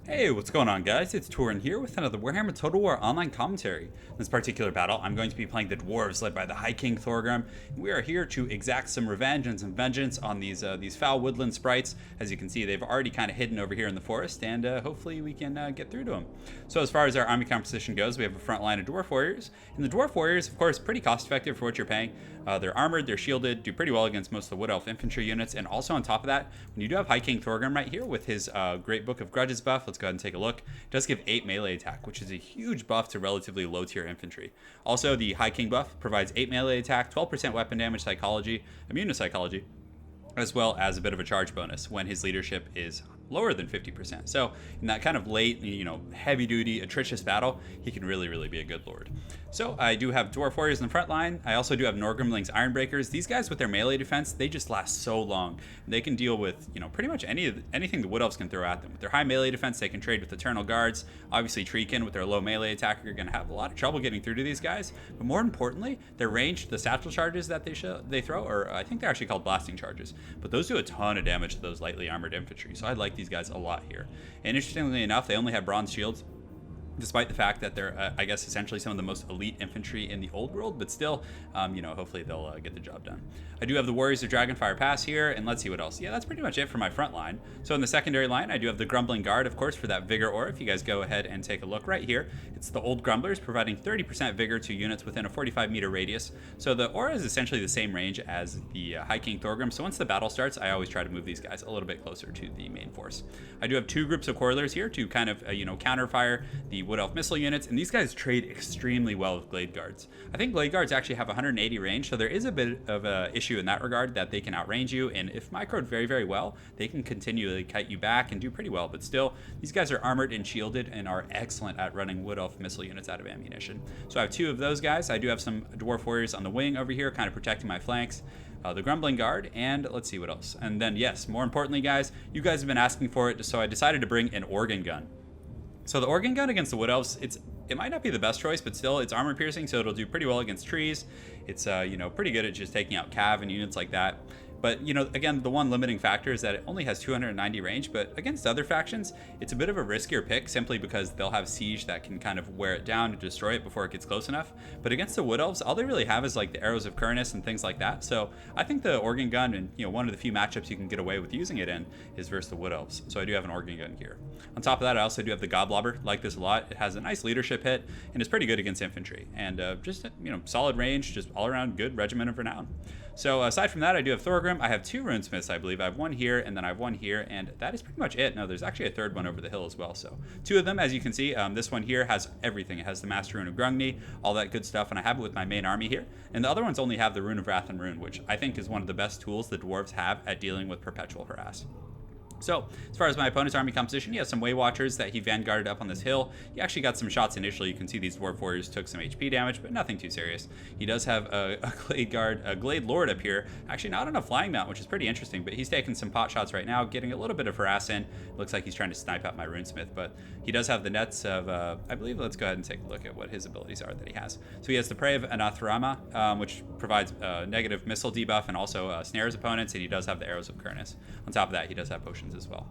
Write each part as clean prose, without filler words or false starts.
Hey, what's going on, guys? It's Turin here with another Warhammer Total War online commentary. In this particular battle, I'm going to be playing the Dwarves led by the High King Thorgrim. We are here to exact some revenge and some vengeance on these foul woodland sprites. As you can see, they've already kind of hidden over here in the forest, and hopefully we can get through to them. So as far as our army composition goes, we have a front line of Dwarf Warriors. And the Dwarf Warriors, of course, pretty cost-effective for what you're paying. They're armored, they're shielded, do pretty well against most of the Wood Elf infantry units, and also on top of that, when you do have High King Thorgrim right here with his Great Book of Grudges buff, let's go ahead and take a look. It does give 8 melee attack, which is a huge buff to relatively low tier infantry. Also, the High King buff provides 8 melee attack, 12% weapon damage, psychology, immune to psychology, as well as a bit of a charge bonus when his leadership is lower than 50%. So in that kind of late, heavy duty, atrocious battle, he can really be a good lord. So I do have Dwarf Warriors in the front line. I also do have Norgrimling's Ironbreakers. These guys with their melee defense, they just last so long. They can deal with, pretty much anything the Wood Elves can throw at them. With their high melee defense, they can trade with Eternal Guards. Obviously, Treekin with their low melee attack are going to have a lot of trouble getting through to these guys. But more importantly, their ranged, the satchel charges that they throw, or I think they're actually called blasting charges. But those do a ton of damage to those lightly armored infantry. So I like these guys a lot here. And interestingly enough, they only have bronze shields, despite the fact that they're, I guess, essentially some of the most elite infantry in the old world, but still, hopefully they'll get the job done. I do have the Warriors of Dragonfire Pass here, and let's see what else. Yeah, that's pretty much it for my front line. So in the secondary line, I do have the Grumbling Guard, of course, for that Vigor aura. If you guys go ahead and take a look right here, it's the Old Grumblers, providing 30% Vigor to units within a 45-meter radius. So the aura is essentially the same range as the High King Thorgrim, so once the battle starts, I always try to move these guys a little bit closer to the main force. I do have 2 groups of Coilers here to kind of, counterfire the Wood Elf missile units, and these guys trade extremely well with Glade Guards. I think Glade Guards actually have 180 range, so there is a bit of an issue in that regard that they can outrange you, and if microed very well, they can continually kite you back and do pretty well, but still, these guys are armored and shielded and are excellent at running Wood Elf missile units out of ammunition. So I have 2 of those guys. I do have some Dwarf Warriors on the wing over here, kind of protecting my flanks. The Grumbling Guard, and let's see what else. And then, yes, more importantly, guys, you guys have been asking for it, so I decided to bring an Organ Gun. So the Organ Gun against the Wood Elves, it might not be the best choice, but still, it's armor piercing, so it'll do pretty well against trees. It's, pretty good at just taking out cav and units like that. But, again, the one limiting factor is that it only has 290 range, but against other factions, it's a bit of a riskier pick simply because they'll have siege that can kind of wear it down and destroy it before it gets close enough. But against the Wood Elves, all they really have is like the Arrows of Kurnus and things like that. So I think the Organ Gun, and one of the few matchups you can get away with using it in, is versus the Wood Elves. So I do have an Organ Gun here. On top of that, I also do have the Godlobber. Like this a lot. It has a nice leadership hit and is pretty good against infantry. And just, solid range, just all around good regiment of renown. So aside from that, I do have Thorgrim. I have 2 Runesmiths, I believe. I have 1 here, and then I have 1 here, and that is pretty much it. No, there's actually a 3rd one over the hill as well. So 2 of them, as you can see, this one here has everything. It has the Master Rune of Grungni, all that good stuff, and I have it with my main army here. And the other ones only have the Rune of Wrath and Rune, which I think is one of the best tools the Dwarves have at dealing with perpetual harass. So, as far as my opponent's army composition, he has some Way Watchers that he vanguarded up on this hill. He actually got some shots initially. You can see these Dwarf Warriors took some HP damage, but nothing too serious. He does have a Glade Lord up here. Actually, not on a flying mount, which is pretty interesting, but he's taking some pot shots right now, getting a little bit of harass in. Looks like he's trying to snipe out my Runesmith, but he does have the nets of, I believe, let's go ahead and take a look at what his abilities are that he has. So he has the Prey of Anathrama, which provides negative missile debuff and also snares opponents, and he does have the Arrows of Kurnus. On top of that, he does have potions as well.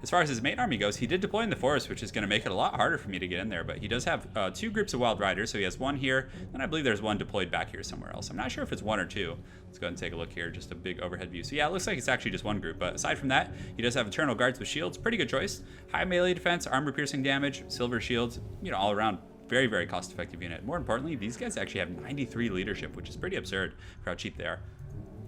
As far as his main army goes, he did deploy in the forest, which is going to make it a lot harder for me to get in there, but he does have 2 groups of Wild Riders, so he has 1 here, and I believe there's 1 deployed back here somewhere else. I'm not sure if it's 1 or 2. Let's go ahead and take a look here, just a big overhead view. So yeah, it looks like it's actually just 1 group, but aside from that, he does have Eternal Guards with shields, pretty good choice. High melee defense, armor piercing damage, silver shields, all around very cost-effective unit. More importantly, these guys actually have 93 leadership, which is pretty absurd for how cheap they are.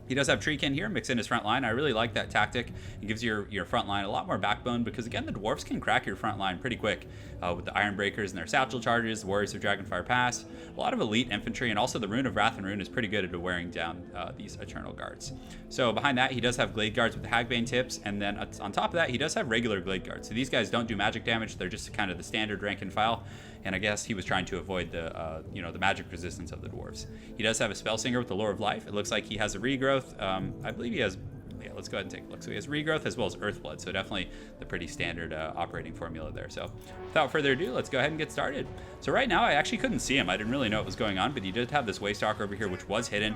He does have Treekin here, mix in his front line. I really like that tactic. It gives your front line a lot more backbone because, again, the Dwarfs can crack your front line pretty quick with the Ironbreakers and their satchel charges, the Warriors of Dragonfire Pass, a lot of elite infantry, and also the Rune of Wrath and Rune is pretty good at wearing down these Eternal Guards. So behind that, he does have Glade Guards with the Hagbane tips, and then on top of that, he does have regular Glade Guards. So these guys don't do magic damage. They're just kind of the standard rank and file. And I guess he was trying to avoid the, the magic resistance of the Dwarves. He does have a Spellsinger with the Lore of Life. It looks like he has a regrowth. I believe he has yeah, let's go ahead and take a look. So he has Regrowth as well as Earthblood, so definitely the pretty standard operating formula there. So without further ado, let's go ahead and get started. So right now, I actually couldn't see him. I didn't really know what was going on, but he did have this Waystalker over here, which was hidden.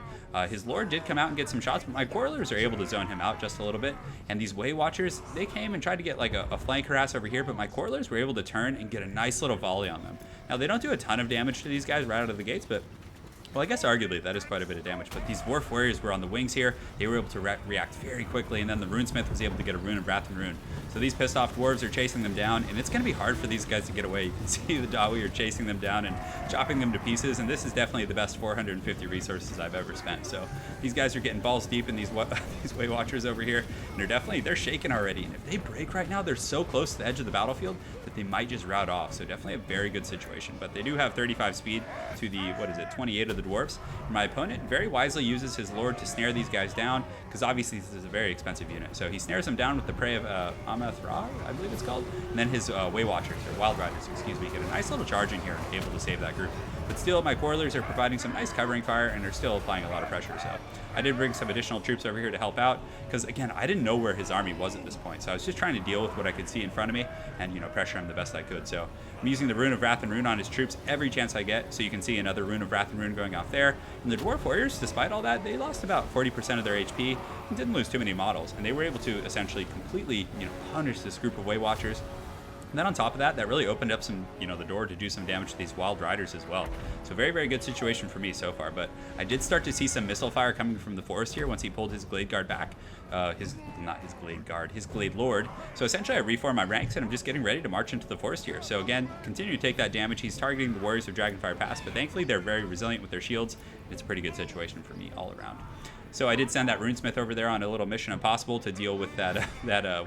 His Lord did come out and get some shots, but my Quarrelers are able to zone him out just a little bit. And these Waywatchers, they came and tried to get like a flank harass over here, but my Quarrelers were able to turn and get a nice little volley on them. Now, they don't do a ton of damage to these guys right out of the gates, but well, I guess arguably that is quite a bit of damage, but these Dwarf Warriors were on the wings here. They were able to react very quickly, and then the Runesmith was able to get a Rune of Wrath and Rune. So these pissed off Dwarves are chasing them down, and it's going to be hard for these guys to get away. You can see the Dawi are chasing them down and chopping them to pieces, and this is definitely the best 450 resources I've ever spent. So these guys are getting balls deep in these Waywatchers over here, and they're shaking already. And if they break right now, they're so close to the edge of the battlefield that they might just rout off. So definitely a very good situation, but they do have 35 speed to the, 28 of the Dwarves. My opponent very wisely uses his Lord to snare these guys down, because obviously this is a very expensive unit. So he snares them down with the Prey of Amathra, I believe it's called, and then his Waywatchers, or Wild Riders, excuse me, get a nice little charge in here, able to save that group. But still, my Quarrelers are providing some nice covering fire, and they're still applying a lot of pressure. So I did bring some additional troops over here to help out, because again, I didn't know where his army was at this point. So I was just trying to deal with what I could see in front of me and, pressure him the best I could. So I'm using the Rune of Wrath and Rune on his troops every chance I get. So you can see another Rune of Wrath and Rune going off there. And the Dwarf Warriors, despite all that, they lost about 40% of their HP and didn't lose too many models. And they were able to essentially completely, punish this group of Waywatchers. And then on top of that, that really opened up some, the door to do some damage to these Wild Riders as well. So very, very good situation for me so far. But I did start to see some missile fire coming from the forest here once he pulled his Glade Guard back. His Glade Lord. So essentially I reform my ranks and I'm just getting ready to march into the forest here. So again, continue to take that damage. He's targeting the Warriors of Dragonfire Pass, but thankfully they're very resilient with their shields. It's a pretty good situation for me all around. So I did send that Runesmith over there on a little mission impossible to deal with that,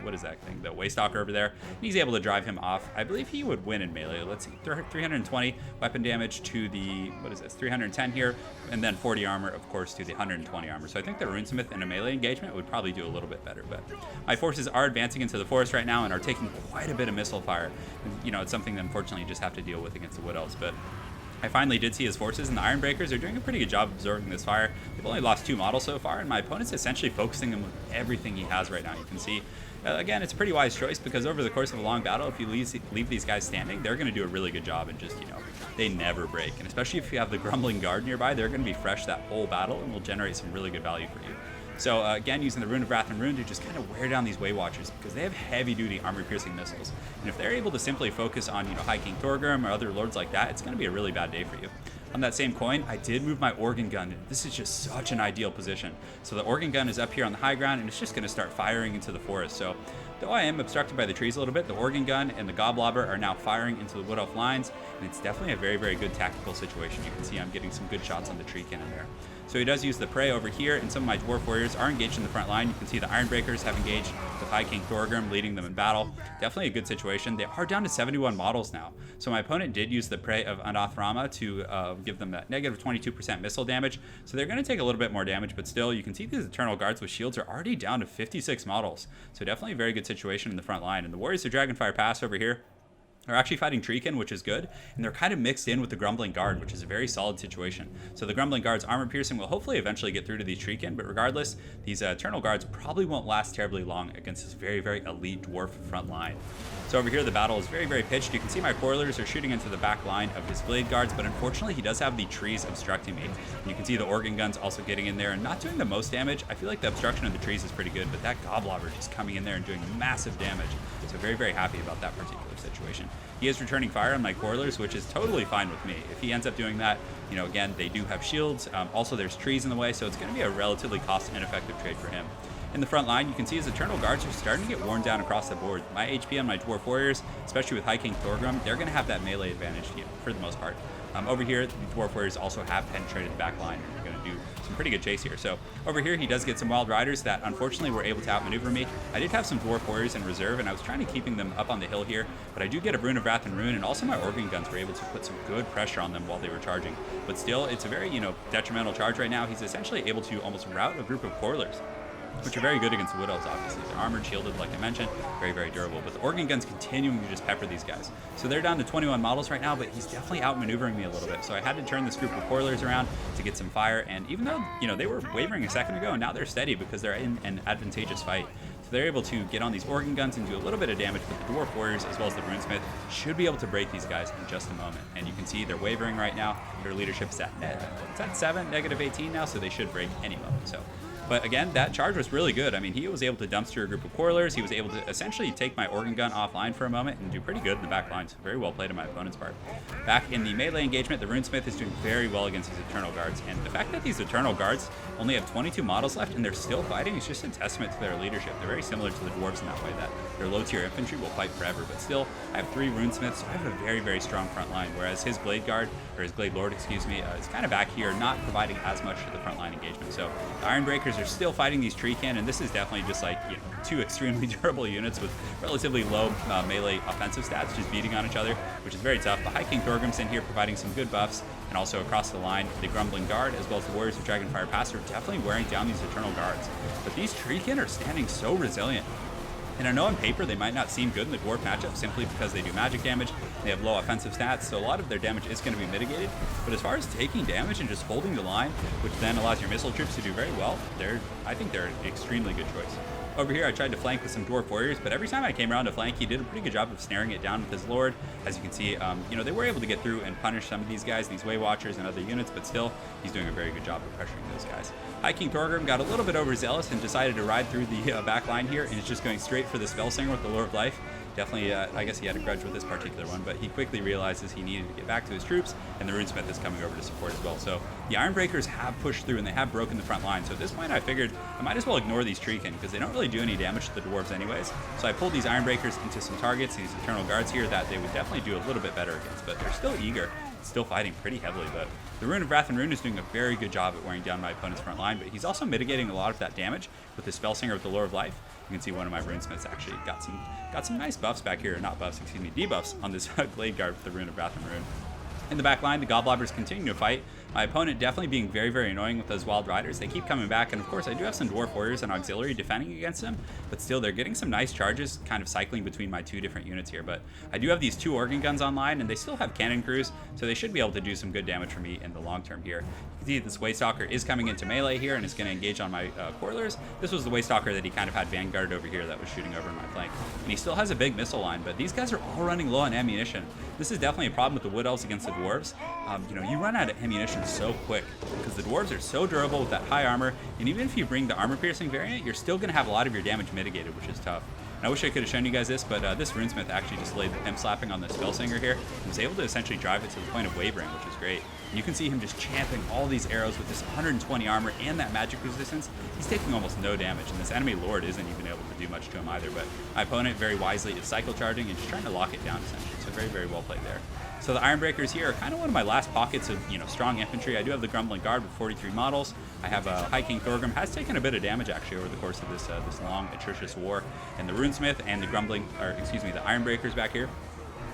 what is that thing, the Waystalker over there. And he's able to drive him off. I believe he would win in melee. Let's see, 320 weapon damage to the, 310 here, and then 40 armor, of course, to the 120 armor. So I think the Runesmith in a melee engagement would probably do a little bit better. But my forces are advancing into the forest right now and are taking quite a bit of missile fire. And, it's something that unfortunately you just have to deal with against the Wood Elves. But I finally did see his forces, and the Ironbreakers are doing a pretty good job absorbing this fire. They've only lost 2 models so far, and my opponent's essentially focusing them with everything he has right now. You can see, again, it's a pretty wise choice, because over the course of a long battle, if you leave these guys standing, they're going to do a really good job, and just, they never break. And especially if you have the Grumbling Guard nearby, they're going to be fresh that whole battle and will generate some really good value for you. So again, using the Rune of Wrath and Rune to just kind of wear down these Waywatchers, because they have heavy-duty armor-piercing missiles. And if they're able to simply focus on, High King Thorgrim or other lords like that, it's going to be a really bad day for you. On that same coin, I did move my Organ Gun. This is just such an ideal position. So the Organ Gun is up here on the high ground, and it's just going to start firing into the forest. So though I am obstructed by the trees a little bit, the Organ Gun and the Goblobber are now firing into the Wood Elf lines, and it's definitely a very, very good tactical situation. You can see I'm getting some good shots on the tree cannon there. So he does use the Prey over here, and some of my Dwarf Warriors are engaged in the front line. You can see the Ironbreakers have engaged with High King Thorgrim, leading them in battle. Definitely a good situation. They are down to 71 models now. So my opponent did use the Prey of Anathrama to give them that negative 22% missile damage. So they're going to take a little bit more damage, but still, you can see these Eternal Guards with shields are already down to 56 models. So definitely a very good situation in the front line. And the Warriors of Dragonfire Pass over here are actually fighting Treekin, which is good, and they're kind of mixed in with the Grumbling Guard, which is a very solid situation. So the Grumbling Guard's armor piercing will hopefully eventually get through to these Treekin, but regardless, these Eternal Guards probably won't last terribly long against this very, very elite Dwarf front line. So over here, the battle is very, very pitched. You can see my Quarrelers are shooting into the back line of his Blade Guards, but unfortunately, he does have the trees obstructing me. And you can see the Organ Guns also getting in there and not doing the most damage. I feel like the obstruction of the trees is pretty good, but that Goblobber just coming in there and doing massive damage. So very, very happy about that particular situation. He is returning fire on my Quarrelers, which is totally fine with me. If he ends up doing that, again, they do have shields. Also, there's trees in the way, so it's going to be a relatively cost-ineffective trade for him. In the front line, you can see his Eternal Guards are starting to get worn down across the board. My HP on my Dwarf Warriors, especially with High King Thorgrim, they're going to have that melee advantage, for the most part. Over here, the Dwarf Warriors also have penetrated the back line, and are going to do some pretty good chase here. So over here, he does get some Wild Riders that unfortunately were able to outmaneuver me. I did have some Dwarf Warriors in reserve, and I was trying to keeping them up on the hill here, but I do get a Rune of Wrath and Rune, and also my Organ Guns were able to put some good pressure on them while they were charging. But still, it's a very, detrimental charge right now. He's essentially able to almost rout a group of Quarrelers. which are very good against the Wood Elves, obviously. They're armored, shielded, like I mentioned, very, very durable. But the organ gun's continuing to just pepper these guys. So they're down to 21 models right now, but he's definitely outmaneuvering me a little bit. So I had to turn this group of coilers around to get some fire. And even though, they were wavering a second ago, now they're steady because they're in an advantageous fight. So they're able to get on these organ guns and do a little bit of damage, but the Dwarf Warriors, as well as the Runesmith, should be able to break these guys in just a moment. And you can see they're wavering right now. Their leadership's at, it's at 7, -18 now, so they should break any moment. So, but again, that charge was really good. I mean, he was able to dumpster a group of coilers. He was able to essentially take my organ gun offline for a moment and do pretty good in the back line. So very well played on my opponent's part. Back in the melee engagement, the Runesmith is doing very well against these Eternal Guards. And the fact that these Eternal Guards only have 22 models left and they're still fighting is just a testament to their leadership. They're very similar to the Dwarves in that way, that their low-tier infantry will fight forever. But still, I have 3 Runesmiths, so I have a very, very strong front line, whereas his Blade Guard, or his Blade Lord, excuse me, is kind of back here, not providing as much to the front line engagement. So the Iron Breakers are still fighting these tree cannon. This is definitely just like, 2 extremely durable units with relatively low melee offensive stats just beating on each other, which is very tough. But High King Thorgrim's in here providing some good buffs, and also across the line, the Grumbling Guard, as well as the Warriors of Dragonfire Pass, are definitely wearing down these Eternal Guards. But these Treekin are standing so resilient. And I know on paper they might not seem good in the Dwarf matchup simply because they do magic damage, they have low offensive stats, so a lot of their damage is going to be mitigated. But as far as taking damage and just holding the line, which then allows your missile troops to do very well, I think they're an extremely good choice. Over here, I tried to flank with some Dwarf Warriors, but every time I came around to flank, he did a pretty good job of snaring it down with his Lord. As you can see, they were able to get through and punish some of these guys, these Way Watchers and other units, but still, he's doing a very good job of pressuring those guys. High King Thorgrim got a little bit overzealous and decided to ride through the back line here, and is just going straight for the Spellsinger with the Lure of Life. Definitely, I guess he had a grudge with this particular one, but he quickly realizes he needed to get back to his troops, and the Runesmith is coming over to support as well. So the Iron Breakers have pushed through, and they have broken the front line. So at this point, I figured I might as well ignore these Treekin, because they don't really do any damage to the Dwarves anyways. So I pulled these Iron Breakers into some targets, these Eternal Guards here, that they would definitely do a little bit better against, but they're still eager, still fighting pretty heavily. But the Rune of Wrath and Rune is doing a very good job at wearing down my opponent's front line, but he's also mitigating a lot of that damage with his Spellsinger with the Lure of Life. You can see one of my Runesmiths actually got some nice buffs back here, not buffs, excuse me, debuffs on this Blade Guard with the Rune of Wrath and Rune. In the back line, the Goblobbers continue to fight. My opponent definitely being very, very annoying with those Wild Riders. They keep coming back, and of course I do have some Dwarf Warriors and Auxiliary defending against them, but still they're getting some nice charges kind of cycling between my 2 different units here. But I do have these 2 organ guns online, and they still have cannon crews, so they should be able to do some good damage for me in the long term here. You can see this Waystalker is coming into melee here and is going to engage on my Coilers. This was the Waystalker that he kind of had vanguarded over here that was shooting over my flank. And he still has a big missile line, but these guys are all running low on ammunition. This is definitely a problem with the Wood Elves against the Dwarves. You run out of ammunition so quick because the Dwarves are so durable with that high armor, and even if you bring the armor piercing variant, you're still going to have a lot of your damage mitigated, which is tough. And I wish I could have shown you guys this, but this Runesmith actually just laid the pimp slapping on the Spellsinger here and was able to essentially drive it to the point of wavering, which is great. And you can see him just champing all these arrows with this 120 armor and that magic resistance. He's taking almost no damage, and this enemy Lord isn't even able to do much to him either. But my opponent very wisely is cycle charging and just trying to lock it down essentially. So very, very well played there. So the Iron Breakers here are kind of one of my last pockets of strong infantry. I do have the Grumbling Guard with 43 models. I have High King Thorgrim has taken a bit of damage actually over the course of this long atrocious war, and the Runesmith and the Iron Breakers back here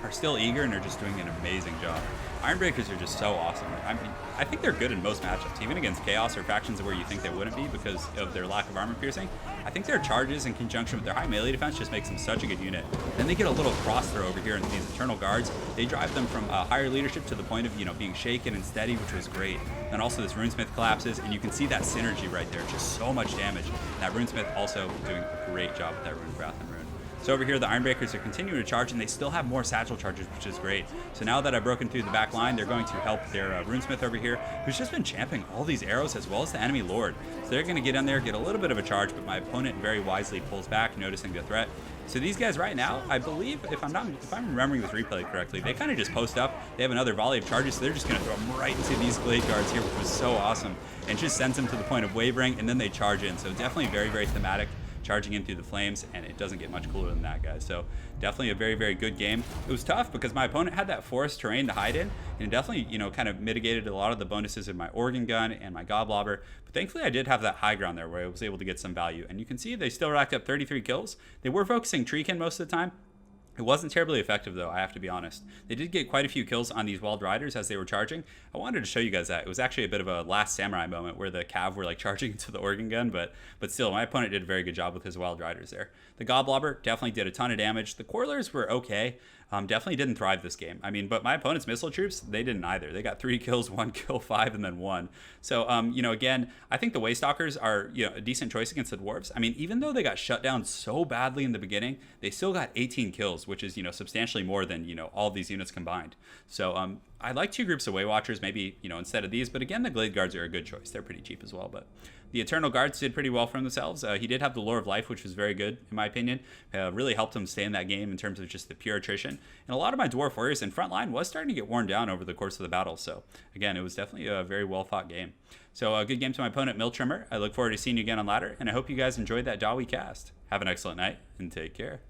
are still eager and are just doing an amazing job. Iron Breakers are just so awesome. I mean, I think they're good in most matchups, even against Chaos or factions where you think they wouldn't be because of their lack of armor piercing. I think their charges in conjunction with their high melee defense just makes them such a good unit. Then they get a little cross throw over here into these Eternal Guards. They drive them from higher leadership to the point of being shaken and steady, which was great. And also this Runesmith collapses, and you can see that synergy right there, just so much damage. And that Runesmith also doing a great job with that Rune of Wrath and Rune. So over here, the Iron Breakers are continuing to charge, and they still have more satchel charges, which is great. So now that I've broken through the back line, they're going to help their Runesmith over here, who's just been champing all these arrows as well as the enemy Lord. So they're going to get in there, get a little bit of a charge, but my opponent very wisely pulls back, noticing the threat. So these guys right now, I believe, if I'm remembering this replay correctly, they kind of just post up. They have another volley of charges, so they're just going to throw them right into these Blade Guards here, which was so awesome, and just sends them to the point of wavering, and then they charge in. So definitely very, very thematic, charging in through the flames, and it doesn't get much cooler than that, guys. So definitely a very, very good game. It was tough because my opponent had that forest terrain to hide in, and it definitely, kind of mitigated a lot of the bonuses of my organ gun and my Goblobber. But thankfully, I did have that high ground there where I was able to get some value. And you can see they still racked up 33 kills. They were focusing Treekin most of the time, It wasn't terribly effective, though, I have to be honest. They did get quite a few kills on these Wild Riders as they were charging. I wanted to show you guys that. It was actually a bit of a Last Samurai moment where the Cav were like charging into the organ gun, but still, my opponent did a very good job with his Wild Riders there. The Goblobber definitely did a ton of damage. The Quarrelers were okay. Definitely didn't thrive this game. I mean, but my opponent's missile troops, they didn't either. They got 3 kills, 1 kill, 5, and then 1. So, again, I think the Waystalkers are, a decent choice against the Dwarves. I mean, even though they got shut down so badly in the beginning, they still got 18 kills, which is, substantially more than, all these units combined. So, I like 2 groups of Waywatchers, maybe, instead of these. But again, the Glade Guards are a good choice. They're pretty cheap as well, but... The Eternal Guards did pretty well for themselves. He did have the Lore of Life, which was very good, in my opinion. Really helped him stay in that game in terms of just the pure attrition. And a lot of my Dwarf Warriors in front line was starting to get worn down over the course of the battle. So, again, it was definitely a very well-fought game. So, a good game to my opponent, Mill Trimmer. I look forward to seeing you again on Ladder, and I hope you guys enjoyed that Dawi cast. Have an excellent night, and take care.